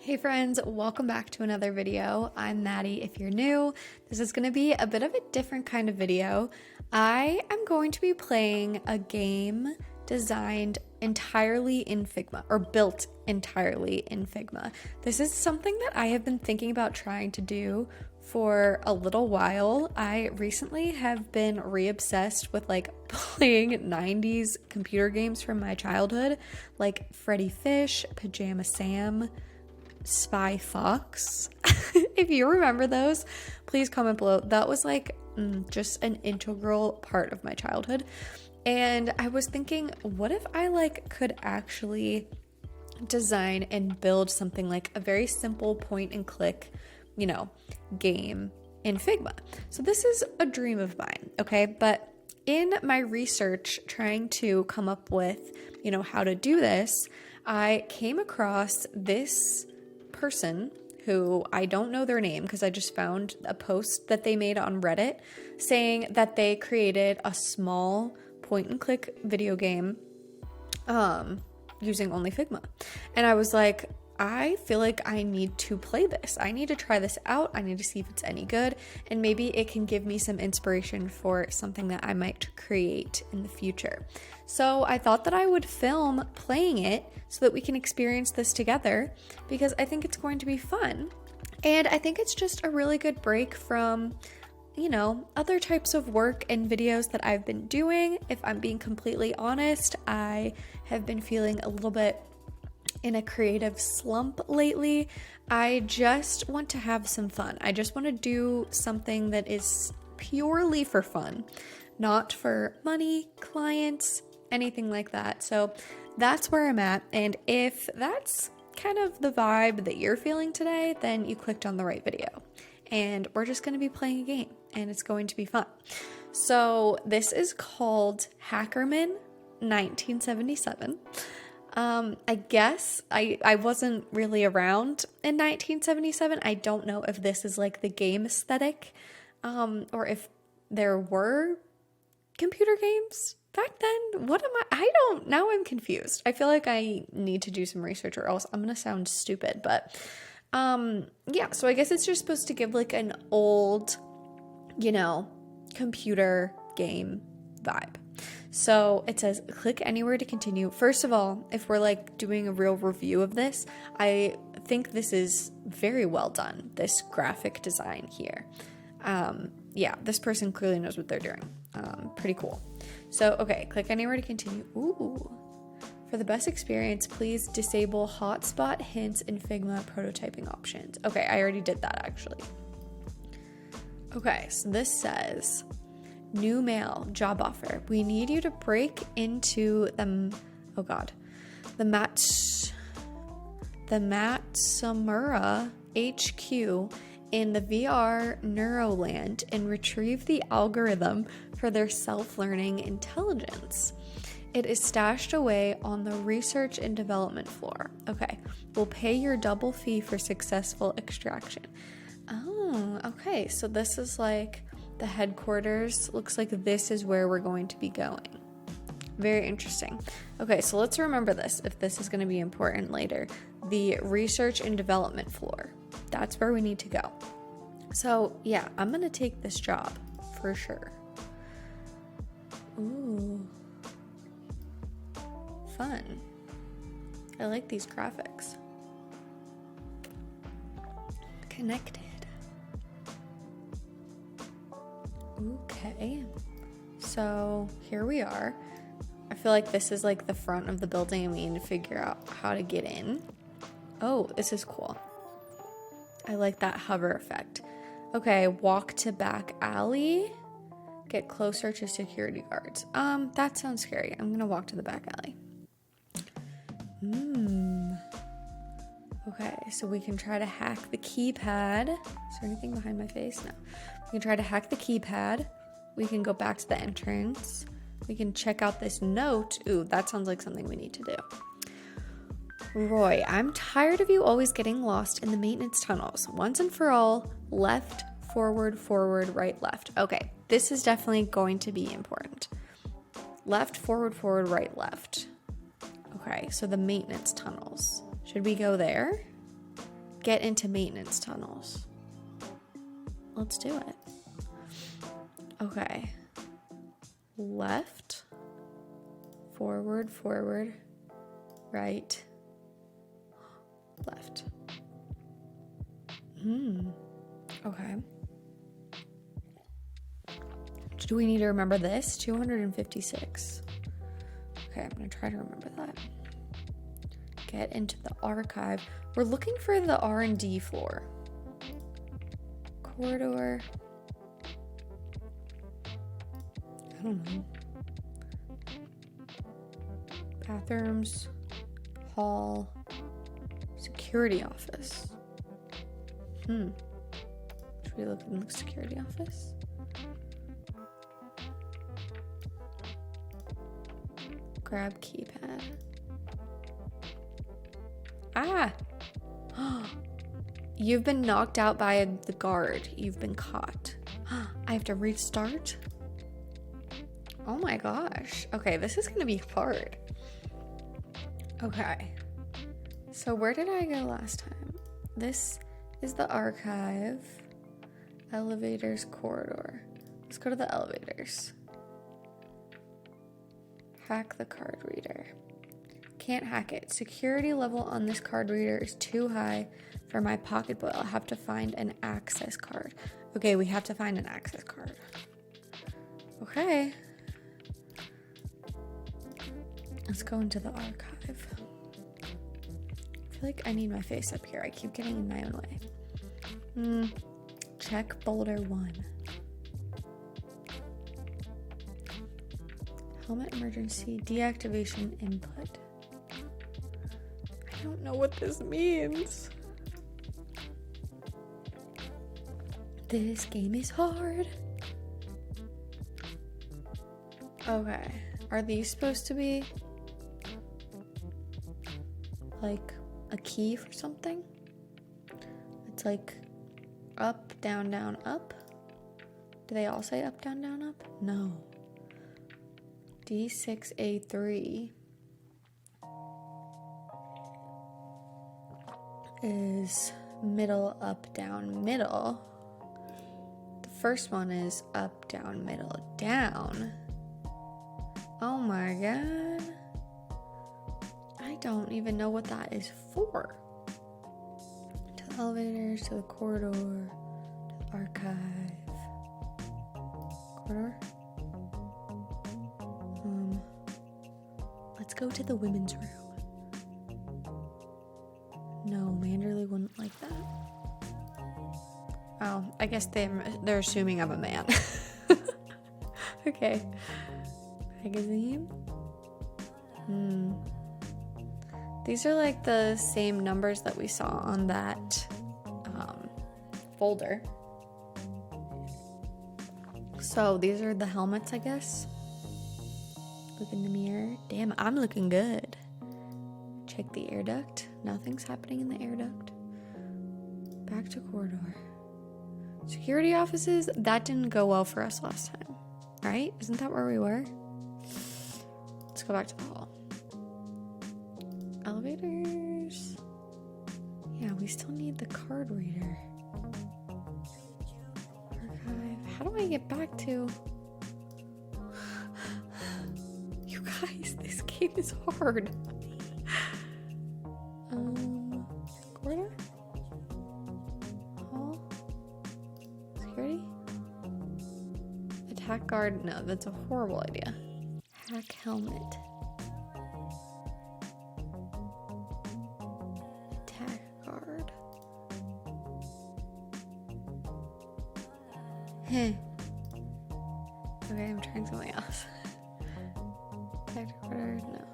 Hey friends, welcome back to another video. I'm Maddie if you're new. This is going to be a bit of a different kind of video. I am going to be playing a game designed entirely in Figma, or built entirely in Figma. This is something that I have been thinking about trying to do for a little while. I recently have been re-obsessed with playing 90s computer games from my childhood, like Freddy Fish, Pajama Sam, Spy Fox. If you remember those, please comment below. That was just an integral part of my childhood. And I was thinking, what if I could actually design and build something like a very simple point and click, game in Figma. So this is a dream of mine, okay? But in my research trying to come up with, how to do this, I came across this person who I don't know their name because I just found a post that they made on Reddit saying that they created a small point and click video game using only Figma. And I was like, I feel like I need to play this. I need to try this out. I need to see if it's any good, and maybe it can give me some inspiration for something that I might create in the future. So I thought that I would film playing it so that we can experience this together, because I think it's going to be fun. And I think it's just a really good break from, other types of work and videos that I've been doing. If I'm being completely honest, I have been feeling a little bit in a creative slump lately. I just want to have some fun. I just want to do something that is purely for fun, not for money, clients, anything like that. So that's where I'm at. And if that's kind of the vibe that you're feeling today, then you clicked on the right video. And we're just going to be playing a game, and it's going to be fun. So this is called Hackerman 1977. I guess I wasn't really around in 1977. I don't know if this is like the game aesthetic, or if there were computer games back then. Now I'm confused. I feel like I need to do some research or else I'm going to sound stupid, but, yeah, so I guess it's just supposed to give an old, computer game vibe. So it says click anywhere to continue. First of all, if we're doing a real review of this, I think this is very well done, this graphic design here. Yeah, this person clearly knows what they're doing. Pretty cool. So, okay, click anywhere to continue. Ooh. For the best experience, please disable hotspot hints in Figma prototyping options. Okay, I already did that actually. Okay, so this says, new mail, job offer. We need you to break into the Matsamura HQ in the VR Neuroland and retrieve the algorithm for their self-learning intelligence. It is stashed away on the research and development floor. Okay, we'll pay your double fee for successful extraction. Oh, okay, so this is the headquarters. Looks like this is where we're going to be going. Very interesting. Okay, so let's remember this if this is going to be important later. The research and development floor. That's where we need to go. So yeah, I'm going to take this job for sure. Ooh. Fun. I like these graphics. Connected. Okay, so here we are. I feel like this is the front of the building and we need to figure out how to get in. Oh, this is cool. I like that hover effect. Okay, walk to back alley. Get closer to security guards. That sounds scary. I'm gonna walk to the back alley. Okay, so we can try to hack the keypad. Is there anything behind my face? No. We can try to hack the keypad. We can go back to the entrance. We can check out this note. Ooh, that sounds like something we need to do. Roy, I'm tired of you always getting lost in the maintenance tunnels. Once and for all, left, forward, right, left. Okay, this is definitely going to be important. Left, forward, right, left. Okay, so the maintenance tunnels. Should we go there? Get into maintenance tunnels. Let's do it. Okay. Left. Forward, forward. Right. Left. Okay. Do we need to remember this? 256. Okay, I'm gonna try to remember that. Get into the archive. We're looking for the R&D floor. Corridor. I don't know. Bathrooms. Hall. Security office. Should we look in the security office? Grab keypad. Ah! You've been knocked out by the guard. You've been caught. I have to restart? Oh my gosh. Okay, this is gonna be hard. Okay. So where did I go last time? This is the archive. Elevators, corridor. Let's go to the elevators. Hack the card reader. Can't hack it. Security level on this card reader is too high for my pocketbook. I'll have to find an access card. Okay, we have to find an access card. Okay. Let's go into the archive. I feel like I need my face up here. I keep getting in my own way. Check boulder 1. Helmet emergency deactivation input. I don't know what this means. This game is hard. Okay. Are these supposed to be like a key for something? It's like up, down, down, up. Do they all say up, down, down, up? No. D6A3 is middle, up, down, middle. The first one is up, down, middle, down. Oh my god. I don't even know what that is for. To the elevators, to the corridor, to the archive. Corridor? Let's go to the women's room. No, Manderley wouldn't like that. Oh, I guess they're assuming I'm a man. Okay. Magazine. These are like the same numbers that we saw on that folder. So these are the helmets, I guess. Look in the mirror. Damn, I'm looking good. Check the air duct. Nothing's happening in the air duct. Back to corridor. Security offices. That didn't go well for us last time, right? Isn't that where we were? Let's go back to the hall. Elevators. Yeah, we still need the card reader. Archive. How do I get back to... You guys, this game is hard. Corridor? Hall? Security? Attack guard? No, that's a horrible idea. Hack helmet. Attack guard. Okay, I'm trying something else. Attack guard? No.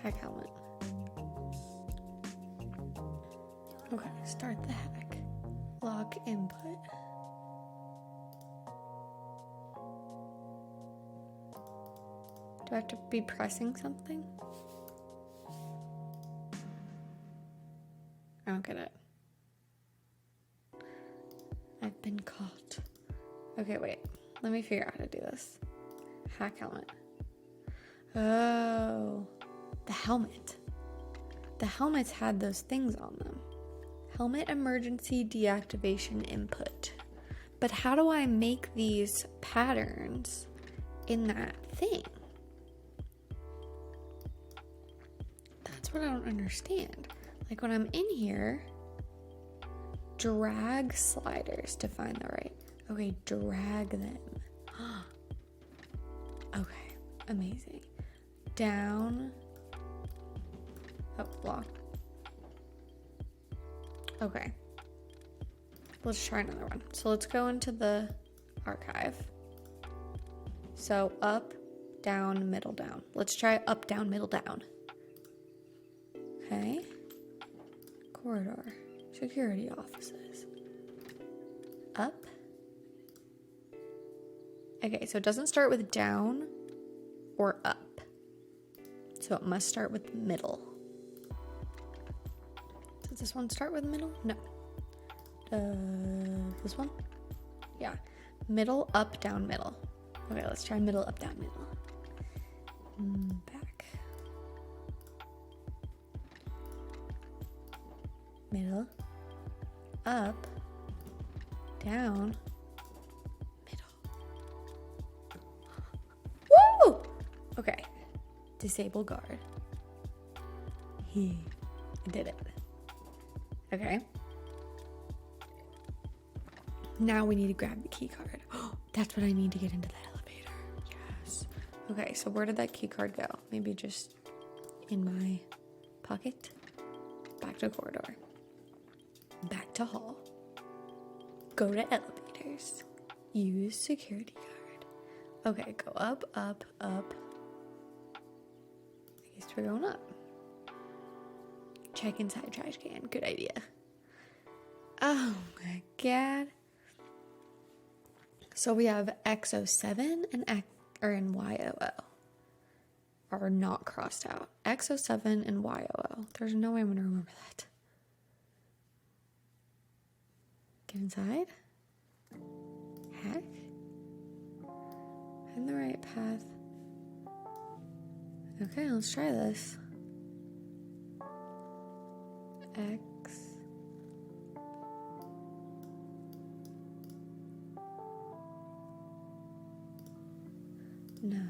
Hack helmet. Okay, start the hack. Lock input. Do I have to be pressing something? I don't get it. I've been caught. Okay, wait. Let me figure out how to do this. Hack helmet. Oh. The helmet. The helmets had those things on them. helmet emergency deactivation input. But how do I make these patterns in that thing? That's what I don't understand. Like when I'm in here, drag sliders to find the right. Okay, drag them. Okay, amazing. Down. Oh, block. Okay. Let's try another one. So let's go into the archive. So up, down, middle, down. Let's try up, down, middle, down. Okay. Corridor. Security offices. Up. Okay, so it doesn't start with down or up. So it must start with middle. Does this one start with middle? No. This one? Yeah. Middle, up, down, middle. Okay, let's try middle, up, down, middle. Back. Middle, up, down, middle. Woo! Okay. Disable guard. I did it. Okay. Now we need to grab the key card. That's what I need to get into the elevator. Yes. Okay, so where did that key card go? Maybe just in my pocket. Back to corridor. Back to hall. Go to elevators. Use security guard. Okay, go up, up, up. I guess we're going up. Check inside trash can. Good idea. Oh my god. So we have X07 and YOO are not crossed out. X07 and YOO. There's no way I'm going to remember that. Get inside. Hack. Find the right path. Okay, let's try this. X. No.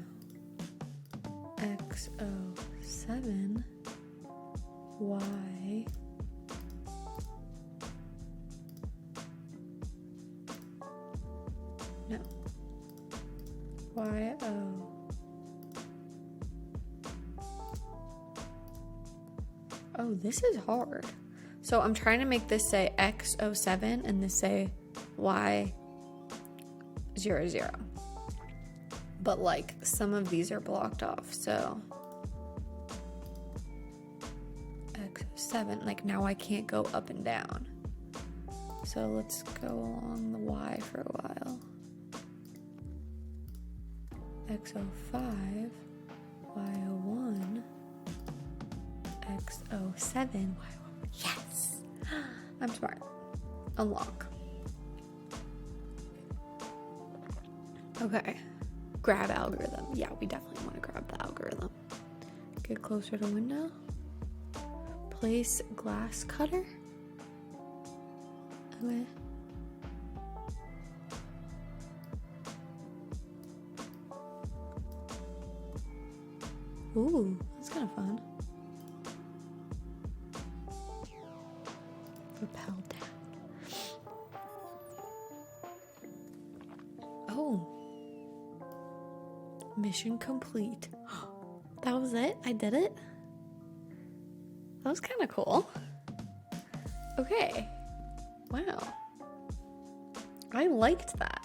X07. Y. No. YO. Oh, this is hard. So I'm trying to make this say X07 and this say Y00. But like some of these are blocked off, so X07, like now I can't go up and down. So let's go along the Y for a while. X05, Y01, X07, Y01. Yes! I'm smart. Unlock. Okay. Grab algorithm. Yeah, we definitely want to grab the algorithm. Get closer to window. Place glass cutter. Okay. Ooh, that's kind of fun. Rappel down. Oh. Mission complete. That was it? I did it? That was kind of cool. Okay. Wow. I liked that.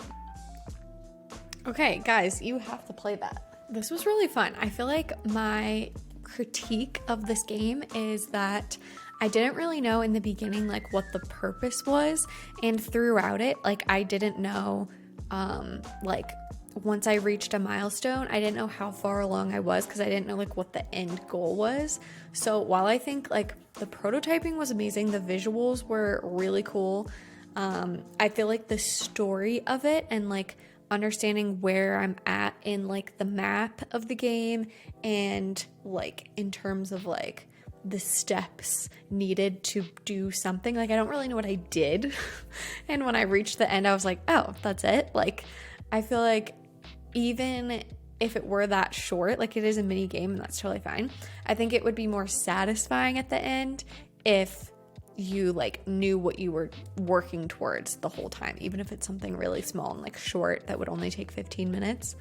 Okay, guys, you have to play that. This was really fun. I feel like my critique of this game is that I didn't really know in the beginning like what the purpose was, and throughout it, like I didn't know like once I reached a milestone, I didn't know how far along I was because I didn't know like what the end goal was. So while I think like the prototyping was amazing, the visuals were really cool, I feel like the story of it and like understanding where I'm at in like the map of the game and like in terms of like the steps needed to do something. Like, I don't really know what I did. And when I reached the end, I was like, oh, that's it. Like, I feel like even if it were that short, like it is a mini game and that's totally fine, I think it would be more satisfying at the end if you like knew what you were working towards the whole time, even if it's something really small and like short that would only take 15 minutes.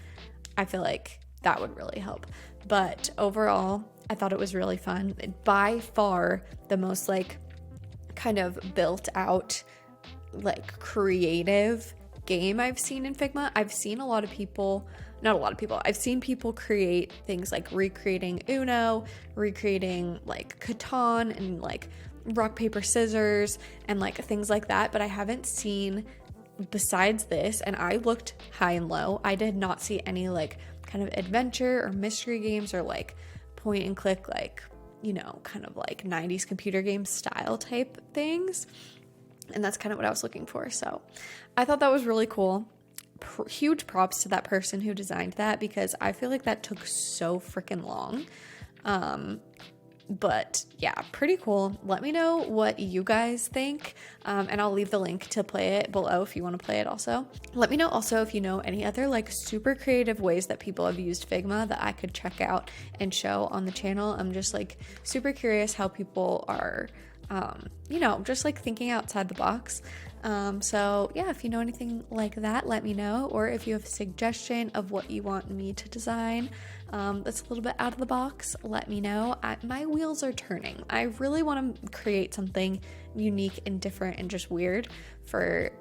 I feel like that would really help. But overall, I thought it was really fun. By far the most like kind of built out, like creative game I've seen in Figma. I've seen a lot of people, not a lot of people, I've seen people create things like recreating Uno, recreating like Catan and like rock, paper, scissors and like things like that. But I haven't seen, besides this, and I looked high and low, I did not see any like kind of adventure or mystery games or like point and click, like, you know, kind of like 90s computer game style type things. And that's kind of what I was looking for. So I thought that was really cool. Huge props to that person who designed that, because I feel like that took so freaking long. But yeah, pretty cool. Let me know what you guys think, and I'll leave the link to play it below if you want to play it also. Let me know also if you know any other like super creative ways that people have used Figma that I could check out and show on the channel. I'm just like super curious how people are, you know, just like thinking outside the box. So yeah, if you know anything like that, let me know. Or if you have a suggestion of what you want me to design that's a little bit out of the box, let me know. My wheels are turning. I really want to create something unique and different and just weird for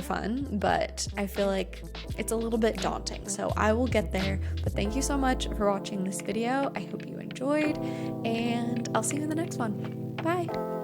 fun, but I feel like it's a little bit daunting, so I will get there. But thank you so much for watching this video. I hope you enjoyed, and I'll see you in the next one. Bye.